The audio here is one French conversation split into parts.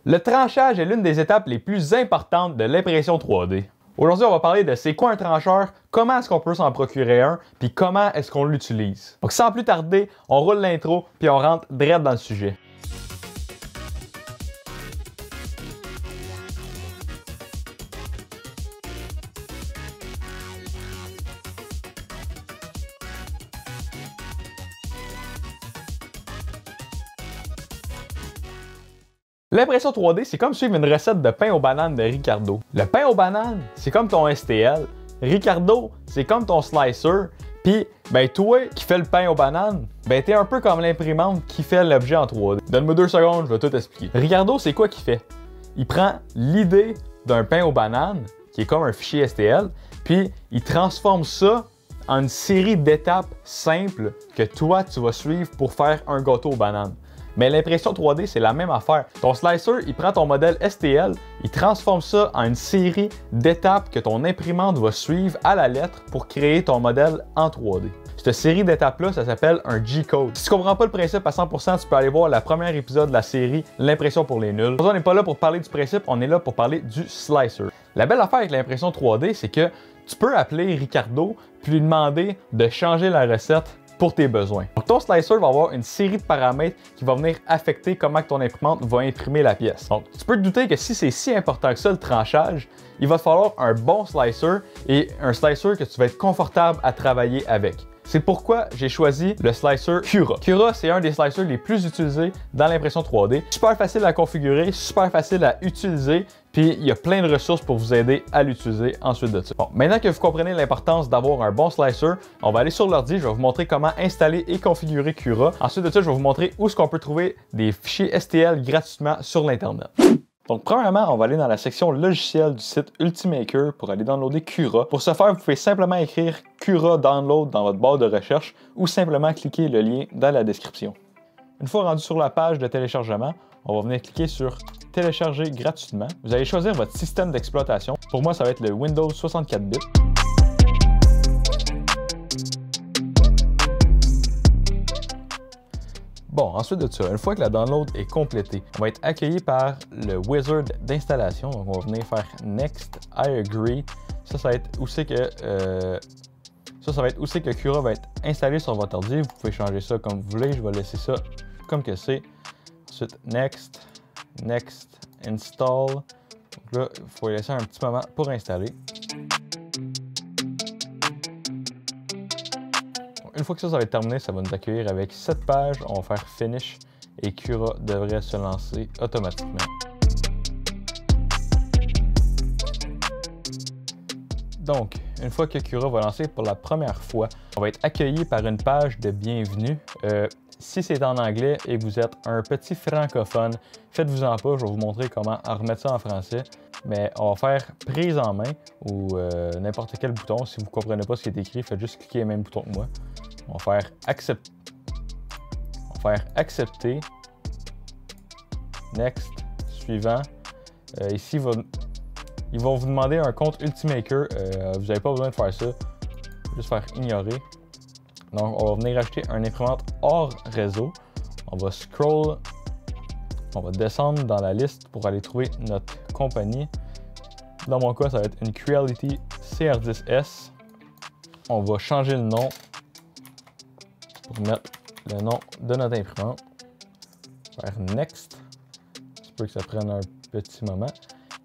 Le tranchage est l'une des étapes les plus importantes de l'impression 3D. Aujourd'hui, on va parler de c'est quoi un trancheur, comment est-ce qu'on peut s'en procurer un, puis comment est-ce qu'on l'utilise. Donc sans plus tarder, on roule l'intro, puis on rentre direct dans le sujet. L'impression 3D, c'est comme suivre une recette de pain aux bananes de Ricardo. Le pain aux bananes, c'est comme ton STL. Ricardo, c'est comme ton slicer. Puis, ben toi qui fais le pain aux bananes, ben t'es un peu comme l'imprimante qui fait l'objet en 3D. Donne-moi 2 secondes, je vais tout expliquer. Ricardo, c'est quoi qu'il fait? Il prend l'idée d'un pain aux bananes, qui est comme un fichier STL, puis il transforme ça en une série d'étapes simples que toi, tu vas suivre pour faire un gâteau aux bananes. Mais l'impression 3D, c'est la même affaire. Ton slicer, il prend ton modèle STL, il transforme ça en une série d'étapes que ton imprimante va suivre à la lettre pour créer ton modèle en 3D. Cette série d'étapes-là, ça s'appelle un G-code. Si tu comprends pas le principe à 100%, tu peux aller voir le premier épisode de la série L'impression pour les nuls. On n'est pas là pour parler du principe, on est là pour parler du slicer. La belle affaire avec l'impression 3D, c'est que tu peux appeler Ricardo puis lui demander de changer la recette pour tes besoins. Donc ton slicer va avoir une série de paramètres qui vont venir affecter comment ton imprimante va imprimer la pièce. Donc tu peux te douter que si c'est si important que ça le tranchage, il va te falloir un bon slicer et un slicer que tu vas être confortable à travailler avec. C'est pourquoi j'ai choisi le slicer Cura. Cura, c'est un des slicers les plus utilisés dans l'impression 3D. Super facile à configurer, super facile à utiliser, puis il y a plein de ressources pour vous aider à l'utiliser ensuite de ça. Bon, maintenant que vous comprenez l'importance d'avoir un bon slicer, on va aller sur l'ordi, je vais vous montrer comment installer et configurer Cura. Ensuite de ça, je vais vous montrer où est-ce qu'on peut trouver des fichiers STL gratuitement sur l'Internet. Donc, premièrement, on va aller dans la section logiciel du site Ultimaker pour aller downloader Cura. Pour ce faire, vous pouvez simplement écrire Cura Download dans votre barre de recherche ou simplement cliquer le lien dans la description. Une fois rendu sur la page de téléchargement, on va venir cliquer sur Télécharger gratuitement. Vous allez choisir votre système d'exploitation. Pour moi, ça va être le Windows 64 bits. Bon, ensuite de ça, une fois que la download est complétée, on va être accueilli par le wizard d'installation. Donc, on va venir faire Next, I agree. Ça va être où c'est que ça va être où c'est que Cura va être installé sur votre ordi. Vous pouvez changer ça comme vous voulez. Je vais laisser ça comme que c'est. Ensuite, Next, Next, Install. Donc là, il faut laisser un petit moment pour installer. Une fois que ça va être terminé, ça va nous accueillir avec cette page. On va faire Finish et Cura devrait se lancer automatiquement. Donc, une fois que Cura va lancer pour la première fois, on va être accueilli par une page de bienvenue. Si c'est en anglais et que vous êtes un petit francophone, faites-vous-en pas, je vais vous montrer comment remettre ça en français. Mais on va faire prise en main ou n'importe quel bouton. Si vous ne comprenez pas ce qui est écrit, faites juste cliquer le même bouton que moi. On va faire accepter. Next. Suivant. Ici, ils vont vous demander un compte Ultimaker. Vous n'avez pas besoin de faire ça. Juste faire ignorer. Donc, on va venir acheter un imprimante hors réseau. On va scroll. On va descendre dans la liste pour aller trouver notre compagnie. Dans mon cas, ça va être une Creality CR10S. On va changer le nom pour mettre le nom de notre imprimante. Faire Next. Ça peut que ça prenne un petit moment.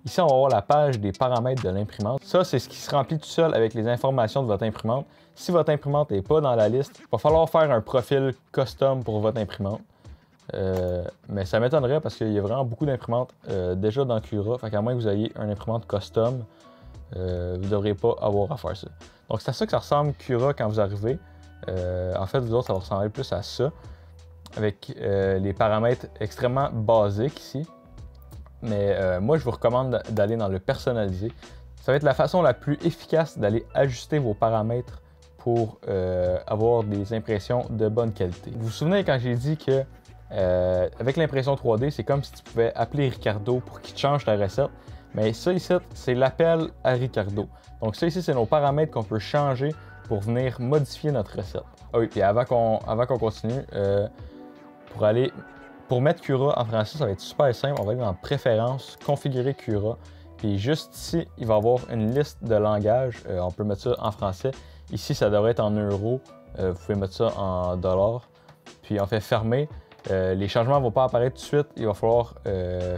Ici, on va avoir la page des paramètres de l'imprimante. Ça, c'est ce qui se remplit tout seul avec les informations de votre imprimante. Si votre imprimante n'est pas dans la liste, il va falloir faire un profil custom pour votre imprimante. Mais ça m'étonnerait parce qu'il y a vraiment beaucoup d'imprimantes déjà dans Cura. Fait qu'à moins que vous ayez une imprimante custom, vous ne devriez pas avoir à faire ça. Donc c'est à ça que ça ressemble Cura quand vous arrivez. En fait, vous autres, ça va ressembler plus à ça, avec les paramètres extrêmement basiques ici. Mais moi, je vous recommande d'aller dans le personnalisé. Ça va être la façon la plus efficace d'aller ajuster vos paramètres pour avoir des impressions de bonne qualité. Vous vous souvenez quand j'ai dit que avec l'impression 3D, c'est comme si tu pouvais appeler Ricardo pour qu'il te change ta recette. Mais ça ici, c'est l'appel à Ricardo. Donc ça ici, c'est nos paramètres qu'on peut changer pour venir modifier notre recette. Ah oui, puis avant qu'on continue, pour aller Pour mettre Cura en français, ça va être super simple. On va aller dans Préférences, Configurer Cura. Puis juste ici, il va y avoir une liste de langages. On peut mettre ça en français. Ici, ça devrait être en euros. Vous pouvez mettre ça en dollars. Puis on fait fermer. Les changements ne vont pas apparaître tout de suite. Il va falloir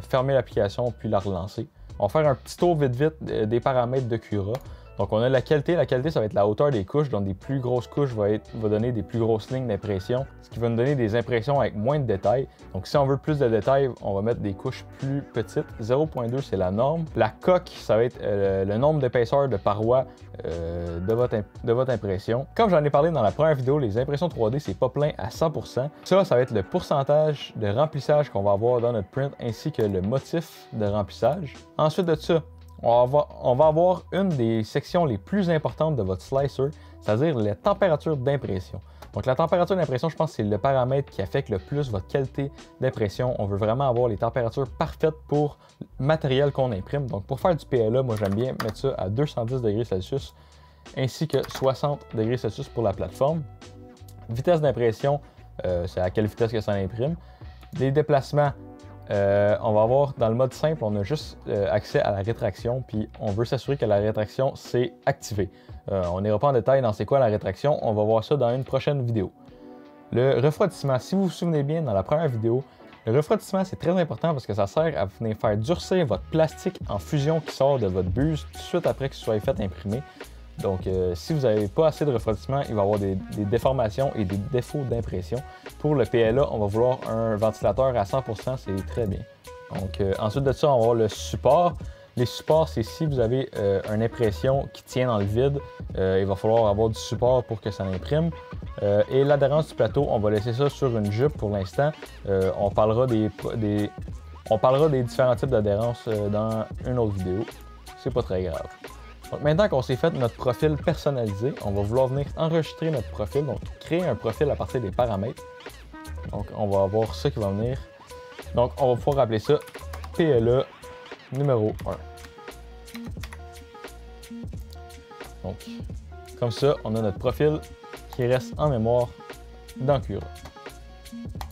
fermer l'application puis la relancer. On va faire un petit tour vite des paramètres de Cura. Donc on a la qualité. La qualité, ça va être la hauteur des couches. Donc des plus grosses couches va donner des plus grosses lignes d'impression, ce qui va nous donner des impressions avec moins de détails. Donc si on veut plus de détails, on va mettre des couches plus petites. 0.2, c'est la norme. La coque, ça va être le nombre d'épaisseur de parois de votre impression. Comme j'en ai parlé dans la première vidéo, les impressions 3D, c'est pas plein à 100%. Ça va être le pourcentage de remplissage qu'on va avoir dans notre print ainsi que le motif de remplissage. Ensuite de ça, on va avoir une des sections les plus importantes de votre slicer, c'est-à-dire la température d'impression. Donc la température d'impression, je pense que c'est le paramètre qui affecte le plus votre qualité d'impression. On veut vraiment avoir les températures parfaites pour le matériel qu'on imprime. Donc pour faire du PLA, moi j'aime bien mettre ça à 210 degrés Celsius ainsi que 60 degrés Celsius pour la plateforme. Vitesse d'impression, c'est à quelle vitesse que ça imprime. Les déplacements, on va avoir dans le mode simple, on a juste accès à la rétraction, puis on veut s'assurer que la rétraction c'est activé. On n'ira pas en détail dans c'est quoi la rétraction, on va voir ça dans une prochaine vidéo. Le refroidissement, si vous vous souvenez bien dans la première vidéo, le refroidissement c'est très important parce que ça sert à venir faire durcir votre plastique en fusion qui sort de votre buse tout de suite après que ce soit fait imprimer. Donc, si vous n'avez pas assez de refroidissement, il va y avoir des déformations et des défauts d'impression. Pour le PLA, on va vouloir un ventilateur à 100%, c'est très bien. Donc, ensuite de ça, on va avoir le support. Les supports, c'est si vous avez une impression qui tient dans le vide, il va falloir avoir du support pour que ça imprime. Et l'adhérence du plateau, on va laisser ça sur une jupe pour l'instant. On parlera des différents types d'adhérence dans une autre vidéo. C'est pas très grave. Donc maintenant qu'on s'est fait notre profil personnalisé, on va vouloir venir enregistrer notre profil, donc créer un profil à partir des paramètres. Donc on va avoir ça qui va venir. Donc on va pouvoir appeler ça PLA numéro 1. Donc comme ça, on a notre profil qui reste en mémoire dans Cura.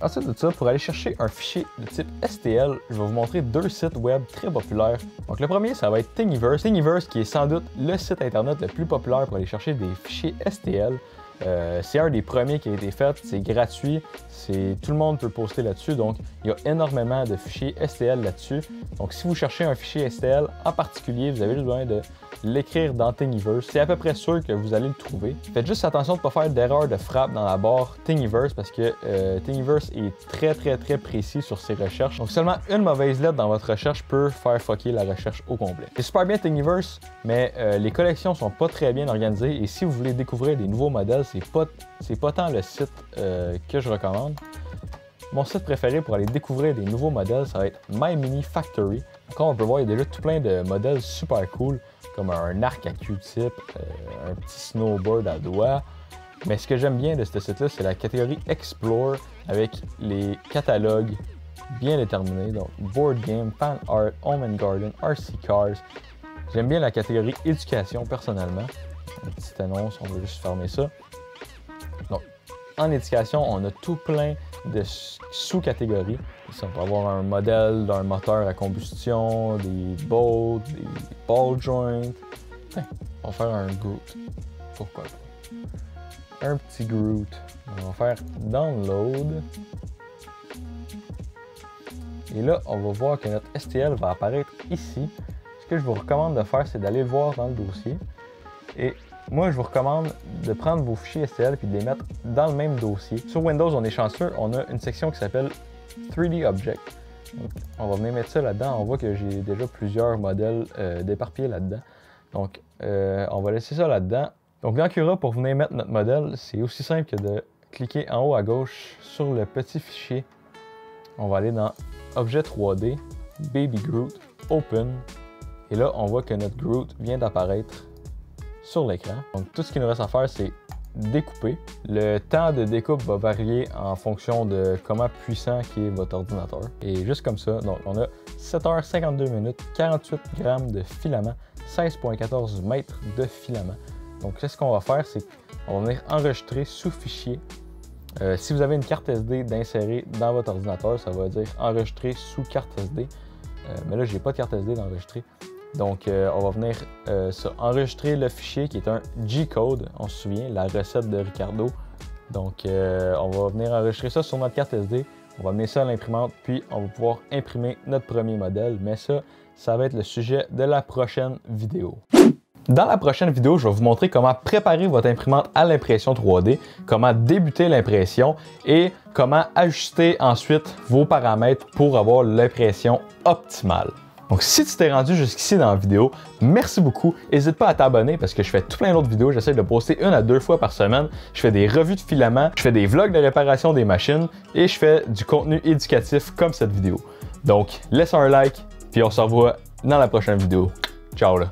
Ensuite de ça, pour aller chercher un fichier de type STL, je vais vous montrer deux sites web très populaires. Donc le premier, ça va être Thingiverse. Thingiverse qui est sans doute le site internet le plus populaire pour aller chercher des fichiers STL. C'est un des premiers qui a été fait, c'est gratuit, tout le monde peut poster là-dessus, donc il y a énormément de fichiers STL là-dessus. Donc si vous cherchez un fichier STL en particulier, vous avez besoin de l'écrire dans Thingiverse. C'est à peu près sûr que vous allez le trouver. Faites juste attention de ne pas faire d'erreur de frappe dans la barre Thingiverse parce que Thingiverse est très précis sur ses recherches. Donc seulement une mauvaise lettre dans votre recherche peut faire fucker la recherche au complet. C'est super bien Thingiverse, mais les collections sont pas très bien organisées et si vous voulez découvrir des nouveaux modèles, c'est pas tant le site que je recommande. Mon site préféré pour aller découvrir des nouveaux modèles, ça va être My Mini Factory. Comme on peut voir, il y a déjà tout plein de modèles super cool, comme un arc à Q-tip, un petit snowboard à doigts. Mais ce que j'aime bien de ce site-là, c'est la catégorie Explore avec les catalogues bien déterminés. Donc, Board Game, Fan Art, Home and Garden, RC Cars. J'aime bien la catégorie Éducation personnellement. Une petite annonce, on va juste fermer ça. Donc, en éducation, on a tout plein de sous-catégories. Ici, on peut avoir un modèle d'un moteur à combustion, des boats, des ball joints. Tiens, on va faire un Groot. Pourquoi pas? Un petit Groot. On va faire Download. Et là, on va voir que notre STL va apparaître ici. Ce que je vous recommande de faire, c'est d'aller le voir dans le dossier. Et moi, je vous recommande de prendre vos fichiers STL et de les mettre dans le même dossier. Sur Windows, on est chanceux, on a une section qui s'appelle 3D Object. Donc, on va venir mettre ça là-dedans. On voit que j'ai déjà plusieurs modèles d'éparpillés là-dedans. Donc, on va laisser ça là-dedans. Donc, dans Cura, pour venir mettre notre modèle, c'est aussi simple que de cliquer en haut à gauche sur le petit fichier. On va aller dans Objet 3D, Baby Groot, Open. Et là, on voit que notre Groot vient d'apparaître sur l'écran. Donc tout ce qu'il nous reste à faire, c'est découper. Le temps de découpe va varier en fonction de comment puissant est votre ordinateur. Et juste comme ça, donc on a 7h52 minutes, 48 grammes de filament, 16,14 mètres de filament. Donc c'est ce qu'on va faire, c'est qu'on va venir enregistrer sous fichier Si vous avez une carte SD d'insérer dans votre ordinateur, ça va dire enregistrer sous carte SD. Mais là, j'ai pas de carte SD d'enregistrer. Donc, on va venir enregistrer le fichier qui est un G-code. On se souvient, la recette de Ricardo. Donc, on va venir enregistrer ça sur notre carte SD. On va amener ça à l'imprimante, puis on va pouvoir imprimer notre premier modèle. Mais ça va être le sujet de la prochaine vidéo. Dans la prochaine vidéo, je vais vous montrer comment préparer votre imprimante à l'impression 3D, comment débuter l'impression et comment ajuster ensuite vos paramètres pour avoir l'impression optimale. Donc, si tu t'es rendu jusqu'ici dans la vidéo, merci beaucoup. N'hésite pas à t'abonner parce que je fais tout plein d'autres vidéos. J'essaie de poster 1 à 2 fois par semaine. Je fais des revues de filaments, je fais des vlogs de réparation des machines et je fais du contenu éducatif comme cette vidéo. Donc, laisse un like, puis on se revoit dans la prochaine vidéo. Ciao là!